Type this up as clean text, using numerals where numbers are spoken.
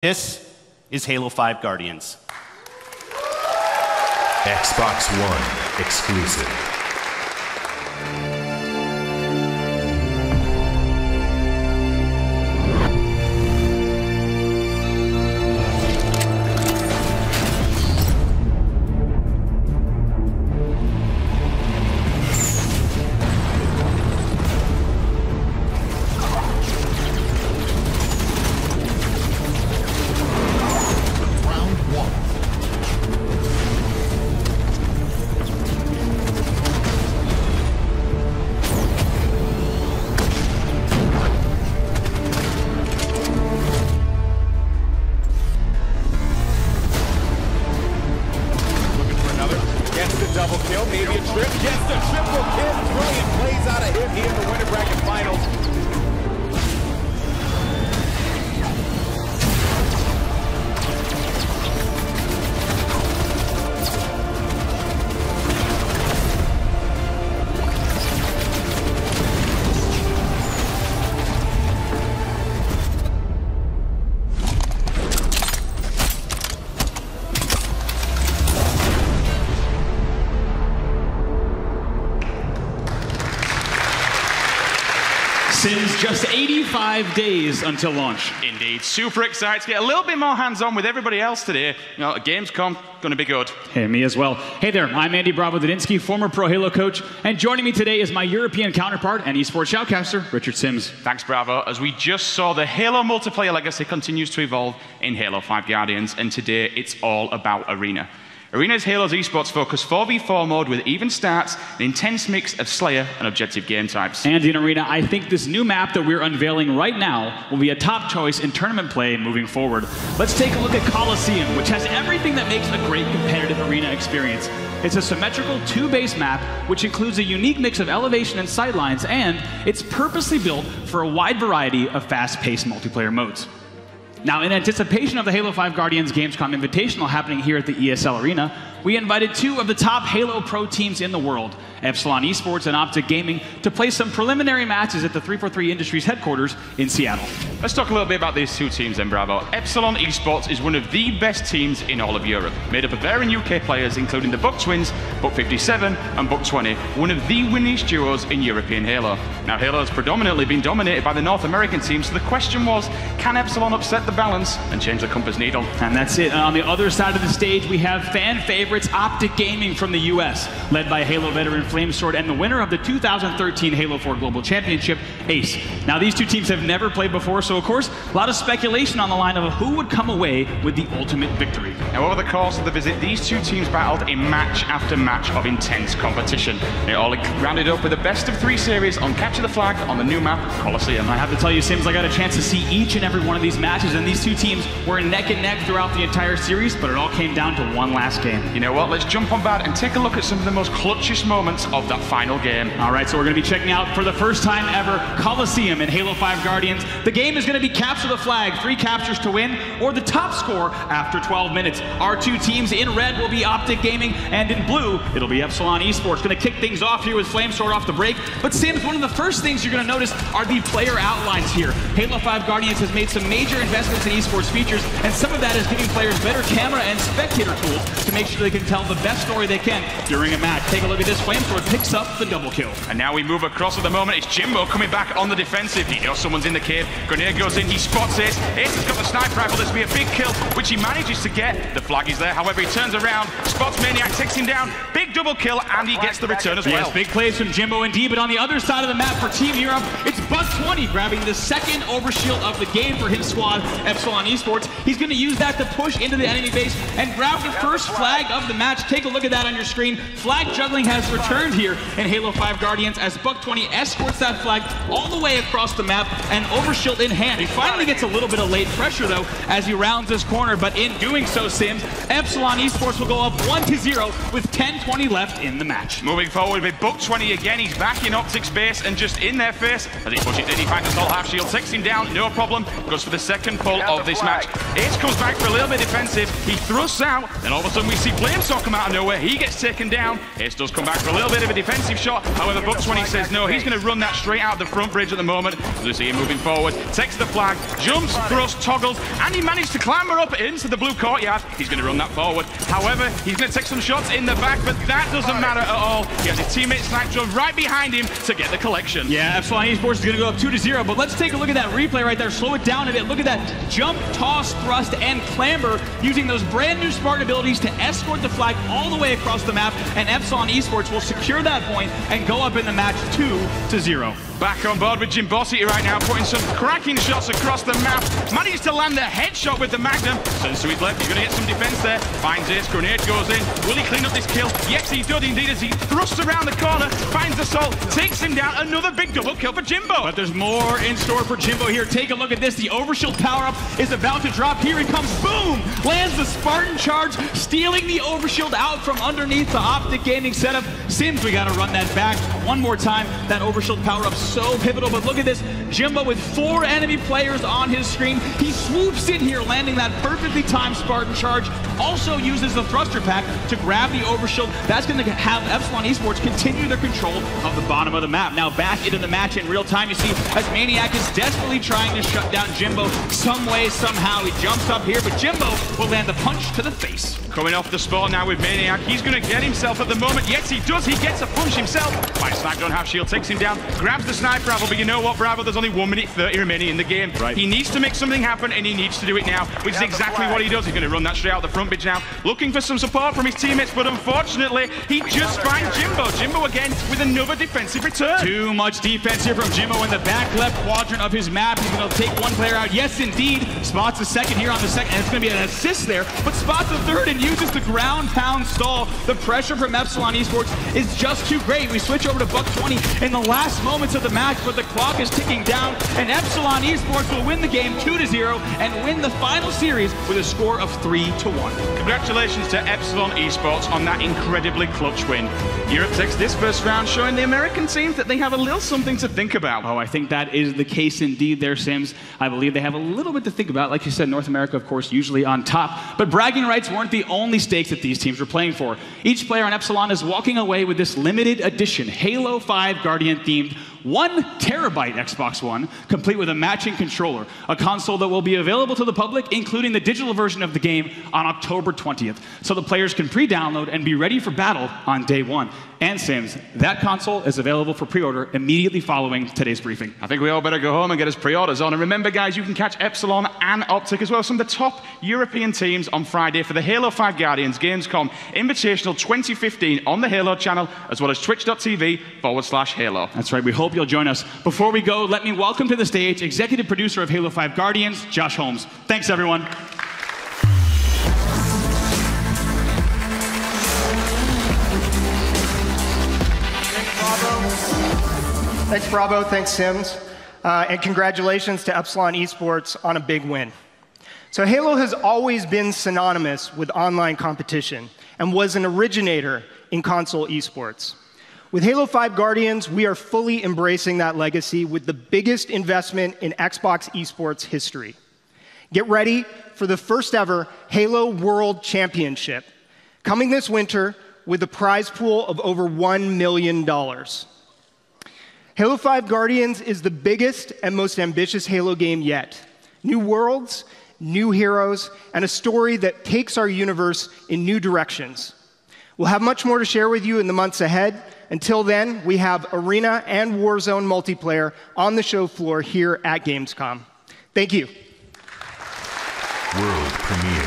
This is Halo 5 Guardians. Xbox One exclusive. Double kill, maybe a trip. Yes, the triple kill. Brilliant plays out of him here in the winter bracket finals. Sims just 85 days until launch. Indeed, super excited to get a little bit more hands-on with everybody else today. You know, Gamescom, going to be good. Hey, me as well. Hey there, I'm Andy Bravo-Dudinsky, former Pro Halo coach, and joining me today is my European counterpart and esports shoutcaster, Richard Sims. Thanks, Bravo. As we just saw, the Halo multiplayer legacy continues to evolve in Halo 5 Guardians, and today it's all about Arena. Arena is Halo's esports focused 4v4 mode with even starts, an intense mix of Slayer and objective game types. And in Arena, I think this new map that we're unveiling right now will be a top choice in tournament play moving forward. Let's take a look at Coliseum, which has everything that makes a great competitive Arena experience. It's a symmetrical 2-base map, which includes a unique mix of elevation and sightlines, and it's purposely built for a wide variety of fast-paced multiplayer modes. Now, in anticipation of the Halo 5 Guardians Gamescom Invitational happening here at the ESL Arena, we invited two of the top Halo Pro teams in the world, Epsilon Esports and Optic Gaming, to play some preliminary matches at the 343 Industries headquarters in Seattle. Let's talk a little bit about these two teams then, Bravo. Epsilon Esports is one of the best teams in all of Europe, made up of veteran UK players, including the Buck Twins, Buck 57, and Buck 20, one of the winningest duos in European Halo. Now, Halo has predominantly been dominated by the North American team, so the question was, can Epsilon upset the balance and change the compass needle? And that's it. And on the other side of the stage, we have fan favorites Optic Gaming from the US, led by Halo veteran Flamesword and the winner of the 2013 Halo 4 Global Championship, Ace. Now, these two teams have never played before, so of course, a lot of speculation on the line of who would come away with the ultimate victory. Now, over the course of the visit, these two teams battled in match after match of intense competition. It all rounded up with a best-of-3 series on Capture the Flag on the new map, Coliseum. I have to tell you, Sims, I got a chance to see each and every one of these matches, and these two teams were neck and neck throughout the entire series, but it all came down to one last game. You know what? Let's jump on back and take a look at some of the most clutchest moments of that final game. All right, so we're going to be checking out, for the first time ever, Coliseum in Halo 5 Guardians. The game is going to be Capture the Flag, 3 captures to win, or the top score after 12 minutes. Our two teams in red will be Optic Gaming, and in blue, it'll be Epsilon Esports. Going to kick things off here with Flamesword off the break. But Sims, one of the first things you're going to notice are the player outlines here. Halo 5 Guardians has made some major investments in esports features, and some of that is giving players better camera and spectator tools to make sure they can tell the best story they can during a match. Take a look at this. Flamesword picks up the double kill. And now we move across at the moment. It's Jimbo coming back on the defensive. He knows someone's in the cave. Grenade goes in. He spots Ace. Ace has got the sniper rifle. This will be a big kill, which he manages to get. The flag is there. However, he turns around, spots Maniac, takes him down. Big double kill, and he gets the return as well. Yes, big plays from Jimbo indeed. But on the other side of the map for Team Europe, it's Buck 20 grabbing the second overshield of the game for his squad, Epsilon Esports. He's going to use that to push into the enemy base and grab the first flag of the match. Take a look at that on your screen. Flag juggling has returned here in Halo 5 Guardians as Buck 20 escorts that flag all the way across the map and overshield in hand. He finally gets a little bit of late pressure though as he rounds this corner, but in doing so, Sims, Epsilon Esports will go up 1-0 with 10:20 left in the match. Moving forward with Buck 20 again. He's back in Optic's base and just in their face as he pushes in. He finds a assault half shield, takes him down, no problem. Goes for the second pull of this match. Ace comes back for a little bit defensive. He thrusts out, and all of a sudden we see Flamesword come out of nowhere. He gets taken down. Ace does come back for a little bit of a defensive shot. However, Buck20 says no. He's going to run that straight out the front bridge at the moment. As we see him moving forward, takes the flag, jumps, thrusts, toggles, and he managed to clamber up into the blue courtyard. He's going to run that forward. However, he's going to take some shots in the back, but that doesn't matter at all. He has his teammate Snackdrone right behind him to get the collection. Yeah, Epsilon Esports is going to go up 2-0, but let's take a look at that replay right there. Slow it down a bit. Look at that jump, toss, thrust, and clamber, using those brand new Spartan abilities to escort the flag all the way across the map, and Epsilon Esports will secure that point and go up in the match 2-0. Back on board with Jimbosity right now, putting some cracking shots across the map. Managed to land the headshot with the Magnum. Turns to his left, he's going to get some defense there. Finds Ace, grenade goes in. Will he clean up this kill? Yes, he does indeed, as he thrusts around the corner, finds Assault, takes him down. Another big double kill for Jimbo. But there's more in store for Jimbo here. Take a look at this. The Overshield power-up is about to drop. Here he comes. Boom! Lands the Spartan charge, stealing the Overshield out from underneath the Optic Gaming setup. Sims, we got to run that back one more time. That Overshield power-up so pivotal, but look at this. Jimbo with 4 enemy players on his screen. He swoops in here, landing that perfectly timed Spartan charge. Also uses the thruster pack to grab the Overshield. That's going to have Epsilon Esports continue their control of the bottom of the map. Now back into the match in real time. You see, as Maniac is desperately trying to shut down Jimbo some way, somehow. He jumps up here, but Jimbo will land the punch to the face. Coming off the spawn now with Maniac. He's going to get himself at the moment. Yes, he does. He gets a punch himself. Finds Snackdrone half shield, takes him down, grabs the sniper rifle, but you know what, Bravo? There's only 1 minute 30 remaining in the game. Right. He needs to make something happen, and he needs to do it now, which is exactly what he does. He's going to run that straight out the front bridge now, looking for some support from his teammates, but unfortunately, he just finds Jimbo. Jimbo again with another defensive return. Too much defense here from Jimbo in the back left quadrant of his map. He's going to take one player out. Yes, indeed. Spots the second here on the second, and it's going to be an assist there, but spots the third and uses the ground pound stall. The pressure from Epsilon Esports is just too great. We switch over to Buck20 in the last moments of the match, but the clock is ticking down, and Epsilon Esports will win the game 2-0 and win the final series with a score of 3-1. Congratulations to Epsilon Esports on that incredibly clutch win. Europe takes this first round, showing the American teams that they have a little something to think about. Oh, I think that is the case indeed there, Sims. I believe they have a little bit to think about. Like you said, North America, of course, usually on top. But bragging rights weren't the only stakes that these teams were playing for. Each player on Epsilon is walking away with this limited edition Halo 5 Guardian themed 1 terabyte Xbox One, complete with a matching controller, a console that will be available to the public, including the digital version of the game, on October 20th, so the players can pre-download and be ready for battle on day 1. And Sims, that console is available for pre-order immediately following today's briefing. I think we all better go home and get us pre-orders on. And remember, guys, you can catch Epsilon and Optic as well, some of the top European teams on Friday for the Halo 5 Guardians Gamescom Invitational 2015 on the Halo channel, as well as twitch.tv/Halo. That's right. We hope you'll join us. Before we go, let me welcome to the stage executive producer of Halo 5 Guardians, Josh Holmes. Thanks, everyone. Thanks, Bravo. Thanks, Sims. And congratulations to Epsilon Esports on a big win. So Halo has always been synonymous with online competition and was an originator in console esports. With Halo 5 Guardians, we are fully embracing that legacy with the biggest investment in Xbox esports history. Get ready for the first ever Halo World Championship, coming this winter with a prize pool of over $1 million. Halo 5 Guardians is the biggest and most ambitious Halo game yet. New worlds, new heroes, and a story that takes our universe in new directions. We'll have much more to share with you in the months ahead. Until then, we have Arena and Warzone multiplayer on the show floor here at Gamescom. Thank you. World premiere.